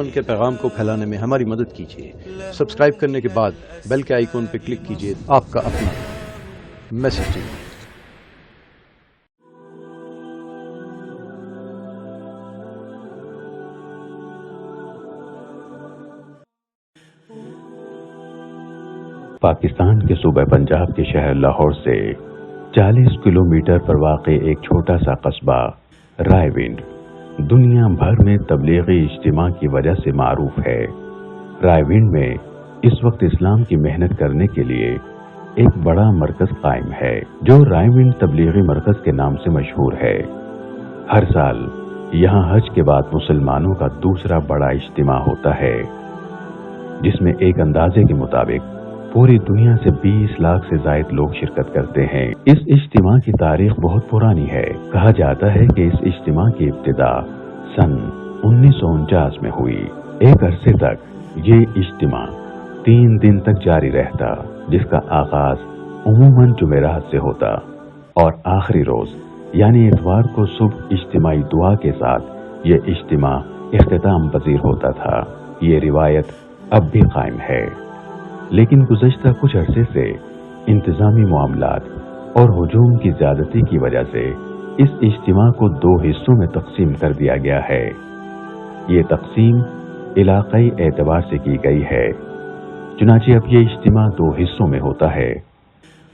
ان کے پیغام کو پھیلانے میں ہماری مدد کیجیے۔ سبسکرائب کرنے کے بعد بیل کے آئیکن پہ کلک کیجیے۔ آپ کا اپنا میسج ٹی وی۔ پاکستان کے صوبہ پنجاب کے شہر لاہور سے 40 کلومیٹر پر واقع ایک چھوٹا سا قصبہ رائے ونڈ دنیا بھر میں تبلیغی اجتماع کی وجہ سے معروف ہے۔ رائے ونڈ میں اس وقت اسلام کی محنت کرنے کے لیے ایک بڑا مرکز قائم ہے جو رائے ونڈ تبلیغی مرکز کے نام سے مشہور ہے۔ ہر سال یہاں حج کے بعد مسلمانوں کا دوسرا بڑا اجتماع ہوتا ہے، جس میں ایک اندازے کے مطابق پوری دنیا سے 20 لاکھ سے زائد لوگ شرکت کرتے ہیں۔ اس اجتماع کی تاریخ بہت پرانی ہے۔ کہا جاتا ہے کہ اس اجتماع کی ابتدا سن 1949 میں ہوئی۔ ایک عرصے تک یہ اجتماع 3 دن تک جاری رہتا، جس کا آغاز عموماً جمعرات سے ہوتا اور آخری روز یعنی اتوار کو صبح اجتماعی دعا کے ساتھ یہ اجتماع اختتام پذیر ہوتا تھا۔ یہ روایت اب بھی قائم ہے، لیکن گزشتہ کچھ عرصے سے انتظامی معاملات اور ہجوم کی زیادتی کی وجہ سے اس اجتماع کو 2 حصوں میں تقسیم کر دیا گیا ہے۔ یہ تقسیم علاقائی اعتبار سے کی گئی ہے، چنانچہ اب یہ اجتماع 2 حصوں میں ہوتا ہے۔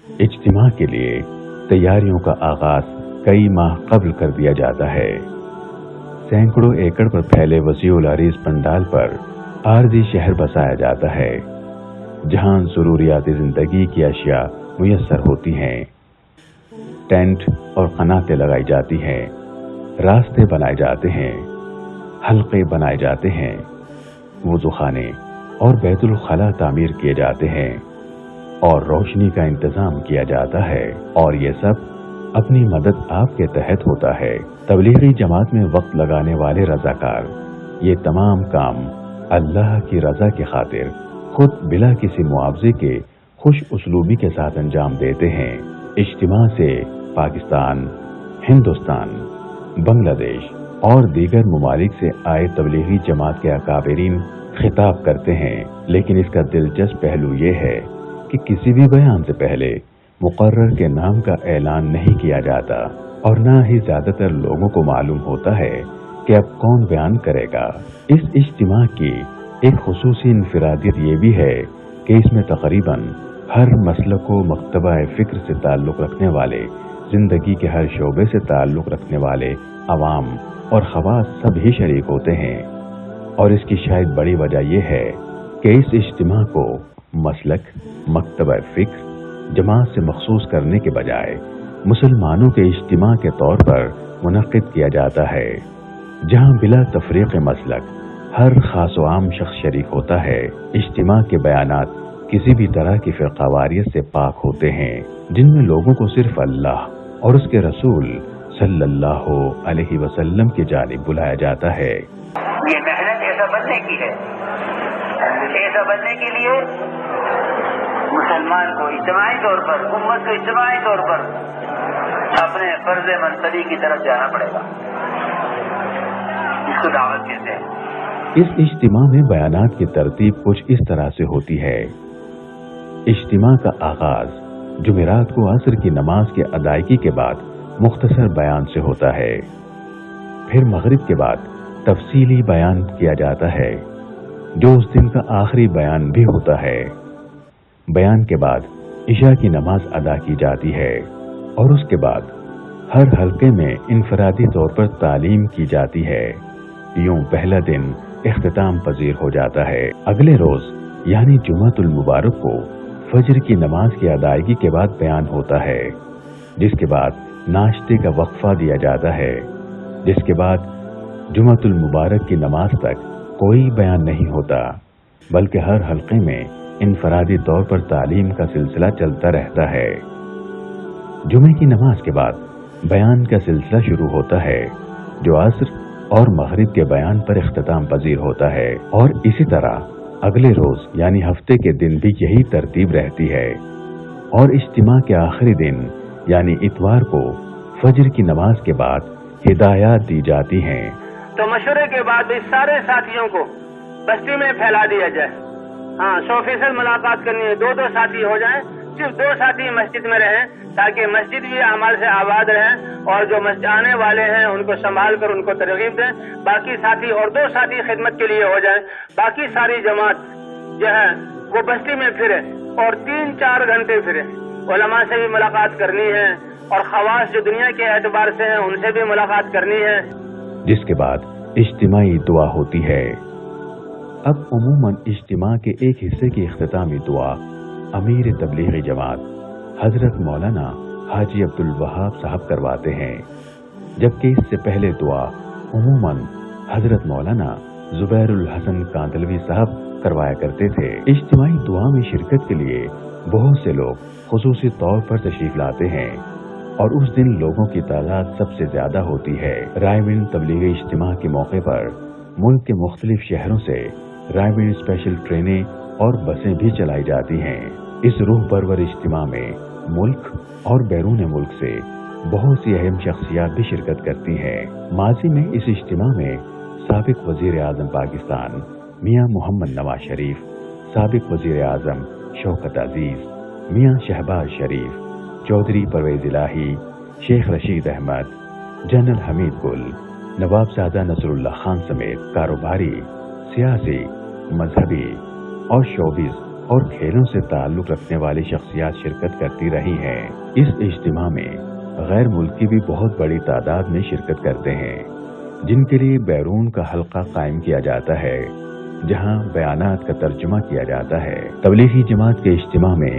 اجتماع کے لیے تیاریوں کا آغاز کئی ماہ قبل کر دیا جاتا ہے۔ سینکڑوں ایکڑ پر پھیلے وسیع العریض پنڈال پر عارضی شہر بسایا جاتا ہے، جہاں ضروریات زندگی کی اشیاء میسر ہوتی ہیں۔ ٹینٹ اور قناتیں لگائی جاتی ہیں، راستے بنائے جاتے ہیں، حلقے بنائے جاتے ہیں، وضو خانے اور بیت الخلاء تعمیر کیے جاتے ہیں اور روشنی کا انتظام کیا جاتا ہے، اور یہ سب اپنی مدد آپ کے تحت ہوتا ہے۔ تبلیغی جماعت میں وقت لگانے والے رضاکار یہ تمام کام اللہ کی رضا کی خاطر خود بلا کسی معاوضے کے خوش اسلوبی کے ساتھ انجام دیتے ہیں۔ اجتماع سے پاکستان، ہندوستان، بنگلہ دیش اور دیگر ممالک سے آئے تبلیغی جماعت کے اکابرین خطاب کرتے ہیں، لیکن اس کا دلچسپ پہلو یہ ہے کہ کسی بھی بیان سے پہلے مقرر کے نام کا اعلان نہیں کیا جاتا، اور نہ ہی زیادہ تر لوگوں کو معلوم ہوتا ہے کہ اب کون بیان کرے گا۔ اس اجتماع کی ایک خصوصی انفرادیت یہ بھی ہے کہ اس میں تقریباً ہر مسلک و مکتبہ فکر سے تعلق رکھنے والے، زندگی کے ہر شعبے سے تعلق رکھنے والے عوام اور خواص سب ہی شریک ہوتے ہیں، اور اس کی شاید بڑی وجہ یہ ہے کہ اس اجتماع کو مسلک، مکتبہ فکر، جماعت سے مخصوص کرنے کے بجائے مسلمانوں کے اجتماع کے طور پر منعقد کیا جاتا ہے، جہاں بلا تفریق مسلک ہر خاص و عام شخص شریک ہوتا ہے۔ اجتماع کے بیانات کسی بھی طرح کی فرقہ واریت سے پاک ہوتے ہیں، جن میں لوگوں کو صرف اللہ اور اس کے رسول صلی اللہ علیہ وسلم کی جانب بلایا جاتا ہے۔ یہ محنت ایسا بننے کی ہے، ایسا بننے کے لیے مسلمان کو اجتماعی طور پر، امت کو اجتماعی طور پر اپنے فرض منصبی کی طرف جانا پڑے گا۔ اس کو دعوت کہتے ہیں۔ اس اجتماع میں بیانات کی ترتیب کچھ اس طرح سے ہوتی ہے۔ اجتماع کا آغاز جمعرات کو عصر کی نماز کی ادائیگی کے بعد مختصر بیان سے ہوتا ہے، پھر مغرب کے بعد تفصیلی بیان کیا جاتا ہے، جو اس دن کا آخری بیان بھی ہوتا ہے۔ بیان کے بعد عشاء کی نماز ادا کی جاتی ہے، اور اس کے بعد ہر حلقے میں انفرادی طور پر تعلیم کی جاتی ہے۔ یوں پہلا دن اختتام پذیر ہو جاتا ہے۔ اگلے روز یعنی جمعۃ المبارک کو فجر کی نماز کی ادائیگی کے بعد بیان ہوتا ہے، جس کے بعد ناشتے کا وقفہ دیا جاتا ہے، جس کے بعد جمعۃ المبارک کی نماز تک کوئی بیان نہیں ہوتا، بلکہ ہر حلقے میں انفرادی طور پر تعلیم کا سلسلہ چلتا رہتا ہے۔ جمعے کی نماز کے بعد بیان کا سلسلہ شروع ہوتا ہے، جو عصر اور مغرب کے بیان پر اختتام پذیر ہوتا ہے، اور اسی طرح اگلے روز یعنی ہفتے کے دن بھی یہی ترتیب رہتی ہے، اور اجتماع کے آخری دن یعنی اتوار کو فجر کی نماز کے بعد ہدایات دی جاتی ہیں۔ تو مشورے کے بعد اس سارے ساتھیوں کو بستی میں پھیلا دیا جائے. ہاں 100% ملاقات کرنی ہے. 2 ساتھی ہو جائیں, صرف 2 ساتھی مسجد میں رہیں تاکہ مسجد بھی اعمال سے آباد رہیں اور جو مسجد آنے والے ہیں ان کو سنبھال کر ان کو ترغیب دیں. باقی ساتھی اور 2 ساتھی خدمت کے لیے ہو جائیں. باقی ساری جماعت جو ہے وہ بستی میں پھرے اور 3-4 گھنٹے پھرے. علماء سے بھی ملاقات کرنی ہے اور خواص جو دنیا کے اعتبار سے ہیں ان سے بھی ملاقات کرنی ہے. جس کے بعد اجتماعی دعا ہوتی ہے. اب عموماً اجتماع کے ایک حصے کی اختتامی دعا امیر تبلیغی جماعت حضرت مولانا حاجی عبدالوہاب صاحب کرواتے ہیں، جبکہ اس سے پہلے دعا عموماً حضرت مولانا زبیر الحسن کاندلوی صاحب کروایا کرتے تھے. اجتماعی دعا میں شرکت کے لیے بہت سے لوگ خصوصی طور پر تشریف لاتے ہیں اور اس دن لوگوں کی تعداد سب سے زیادہ ہوتی ہے. رائے ونڈ تبلیغی اجتماع کے موقع پر ملک کے مختلف شہروں سے رائے ونڈ اسپیشل ٹرینیں اور بسیں بھی چلائی جاتی ہیں. اس روح پرور اجتماع میں ملک اور بیرون ملک سے بہت سی اہم شخصیات بھی شرکت کرتی ہیں. ماضی میں اس اجتماع میں سابق وزیر اعظم پاکستان میاں محمد نواز شریف، سابق وزیر اعظم شوکت عزیز، میاں شہباز شریف، چودھری پرویز الہی، شیخ رشید احمد، جنرل حمید گل، نواب زادہ نصر اللہ خان سمیت کاروباری، سیاسی، مذہبی اور شوبز اور کھیلوں سے تعلق رکھنے والی شخصیات شرکت کرتی رہی ہیں. اس اجتماع میں غیر ملکی بھی بہت بڑی تعداد میں شرکت کرتے ہیں، جن کے لیے بیرون کا حلقہ قائم کیا جاتا ہے جہاں بیانات کا ترجمہ کیا جاتا ہے. تبلیغی جماعت کے اجتماع میں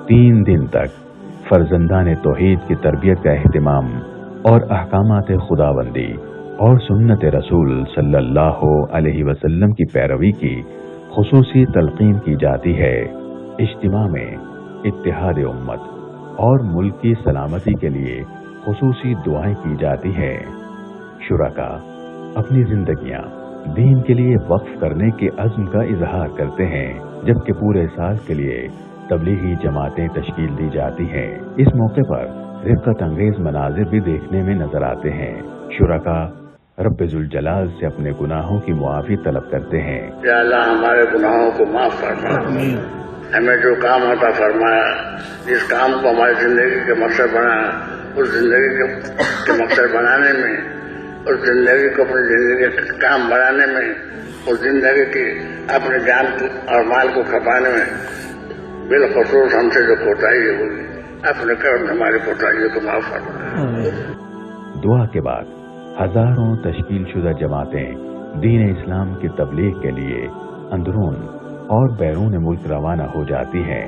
3 دن تک فرزندان توحید کی تربیت کا اہتمام اور احکامات خداوندی اور سنت رسول صلی اللہ علیہ وسلم کی پیروی کی خصوصی تلقین کی جاتی ہے. اجتماع میں اتحاد امت اور ملک کی سلامتی کے لیے خصوصی دعائیں کی جاتی ہیں. شرکاء اپنی زندگیاں دین کے لیے وقف کرنے کے عزم کا اظہار کرتے ہیں، جبکہ پورے سال کے لیے تبلیغی جماعتیں تشکیل دی جاتی ہیں. اس موقع پر رقت انگیز مناظر بھی دیکھنے میں نظر آتے ہیں. شرکاء رب ذوالجلال سے اپنے گناہوں کی معافی طلب کرتے ہیں. یا اللہ ہمارے گناہوں کو معاف فرما، ہمیں جو کام عطا فرمایا، جس کام کو ہماری زندگی کے مقصد بنایا، اس زندگی کے مقصد بنانے میں، اس زندگی کو اپنی زندگی کے کام بنانے میں، اس زندگی کی اپنے جان اور مال کو کھپانے میں بالخصوص ہم سے جو کوتاہی ہوگی اپنے کرم ہماری کوتاہیوں کو معاف فرما. دعا کے بعد ہزاروں تشکیل شدہ جماعتیں دین اسلام کی تبلیغ کے لیے اندرون اور بیرون ملک روانہ ہو جاتی ہیں،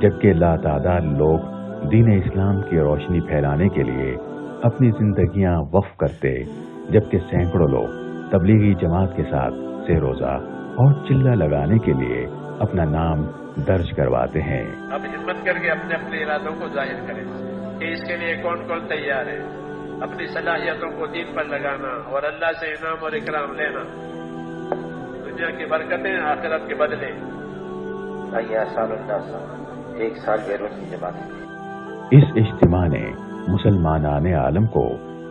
جبکہ لاتعداد لوگ دین اسلام کی روشنی پھیلانے کے لیے اپنی زندگیاں وقف کرتے، جبکہ سینکڑوں لوگ تبلیغی جماعت کے ساتھ سے روزہ اور چلہ لگانے کے لیے اپنا نام درج کرواتے ہیں. اب ہمت کر کے اپنے اپنے ارادوں کو ظاہر کریں کہ اس کے لیے کون کون تیار ہے. اپنی صلاحیتوں کو دین پر لگانا اور اللہ سے انعام اور اکرام لینا، دنیا کی برکتیں آخرت کے بدلے. سال 1 سال بیرون کی جماعت. اس اجتماع نے مسلمانان عالم کو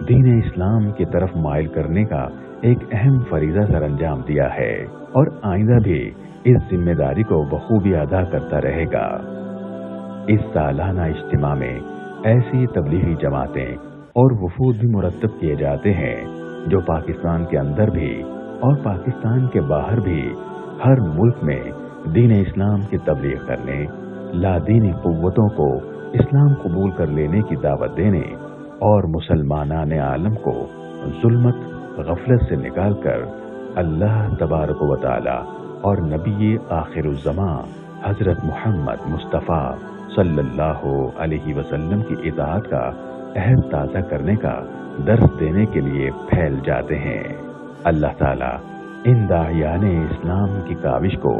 دین اسلام کی طرف مائل کرنے کا ایک اہم فریضہ سر انجام دیا ہے اور آئندہ بھی اس ذمہ داری کو بخوبی ادا کرتا رہے گا. اس سالانہ اجتماع میں ایسی تبلیغی جماعتیں اور وفود بھی مرتب کیے جاتے ہیں جو پاکستان کے اندر بھی اور پاکستان کے باہر بھی ہر ملک میں دین اسلام کی تبلیغ کرنے، لادینی قوتوں کو اسلام قبول کر لینے کی دعوت دینے اور مسلمانان عالم کو ظلمت غفلت سے نکال کر اللہ تبارک و تعالی اور نبی آخر الزمان حضرت محمد مصطفیٰ صلی اللہ علیہ وسلم کی اطاعت کا عہد تازہ کرنے کا درس دینے کے لیے پھیل جاتے ہیں. اللہ تعالی ان داعیان اسلام کی کاوش کو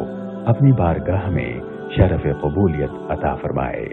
اپنی بارگاہ میں شرف قبولیت عطا فرمائے.